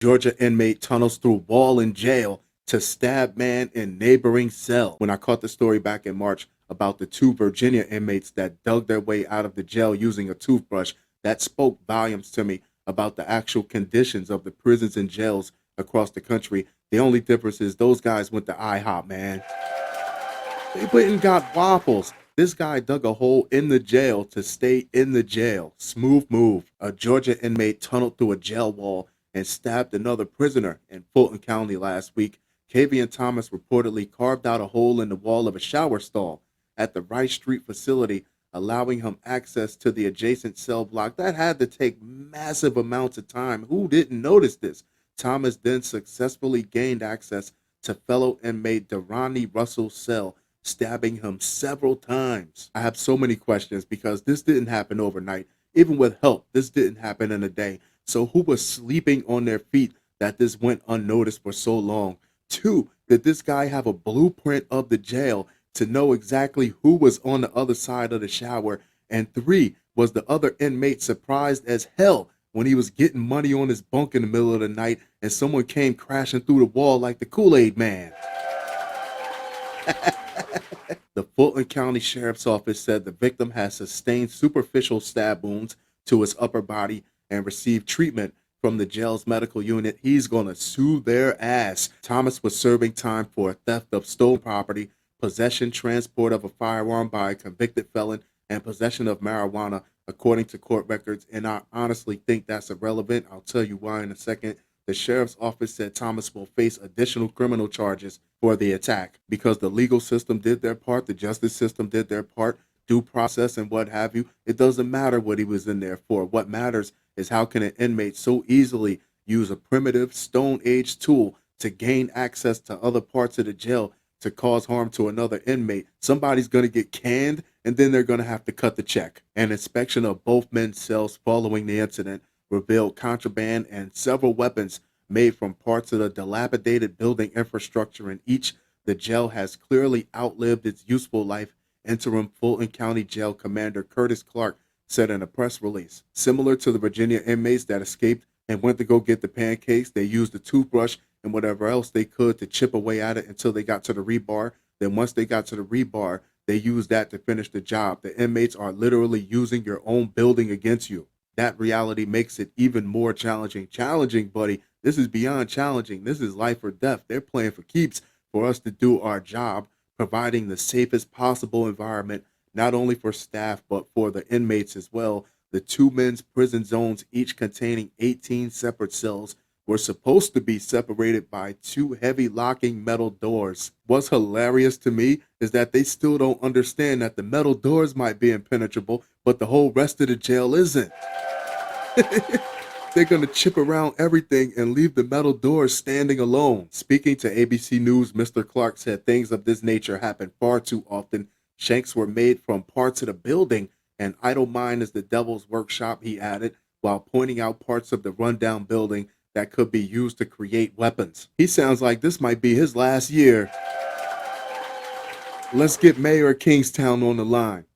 Georgia inmate tunnels through wall in jail to stab man in neighboring cell. When I caught the story back in March about the two Virginia inmates that dug their way out of the jail using a toothbrush, that spoke volumes to me about the actual conditions of the prisons and jails across the country. The only difference is those guys went to IHOP, man. They went and got waffles. This guy dug a hole in the jail to stay in the jail. Smooth move. A Georgia inmate tunneled through a jail wall and stabbed another prisoner in Fulton County last week. Kavian Thomas reportedly carved out a hole in the wall of a shower stall at the Rice Street facility, allowing him access to the adjacent cell block. That had to take massive amounts of time. Who didn't notice this? Thomas then successfully gained access to fellow inmate Deronnie Russell's cell, stabbing him several times. I have so many questions because this didn't happen overnight. Even with help, this didn't happen in a day. So who was sleeping on their feet that this went unnoticed for so long? 2, did this guy have a blueprint of the jail to know exactly who was on the other side of the shower? And 3, was the other inmate surprised as hell when he was getting money on his bunk in the middle of the night and someone came crashing through the wall like the Kool-Aid man? The Fulton County Sheriff's Office said the victim has sustained superficial stab wounds to his upper body and received treatment from the jail's medical unit. He's going to sue their ass. Thomas was serving time for theft of stolen property, possession, transport of a firearm by a convicted felon, and possession of marijuana, according to court records. And I honestly think that's irrelevant. I'll tell you why in a second. The sheriff's office said Thomas will face additional criminal charges for the attack because the legal system did their part, the justice system did their part, due process and what have you. It doesn't matter what he was in there for. What matters is how can an inmate so easily use a primitive Stone Age tool to gain access to other parts of the jail to cause harm to another inmate. Somebody's going to get canned, and then they're going to have to cut the check. An inspection of both men's cells following the incident revealed contraband and several weapons made from parts of the dilapidated building infrastructure in each. The jail has clearly outlived its useful life, interim Fulton County Jail Commander Curtis Clark said in a press release. Similar to the Virginia inmates that escaped and went to go get the pancakes, they used a toothbrush and whatever else they could to chip away at it until they got to the rebar. Then once they got to the rebar, they used that to finish the job. The inmates are literally using your own building against you. That reality makes it even more challenging. Challenging, buddy. This is beyond challenging. This is life or death. They're playing for keeps for us to do our job, providing the safest possible environment, not only for staff, but for the inmates as well. The 2 men's prison zones, each containing 18 separate cells, were supposed to be separated by 2 heavy locking metal doors. What's hilarious to me is that they still don't understand that the metal doors might be impenetrable, but the whole rest of the jail isn't. They're going to chip around everything and leave the metal doors standing alone. Speaking to ABC News, Mr. Clark said things of this nature happen far too often. Shanks were made from parts of the building. An idle mind is the devil's workshop, he added, while pointing out parts of the rundown building that could be used to create weapons. He sounds like this might be his last year. Let's get Mayor of Kingstown on the line.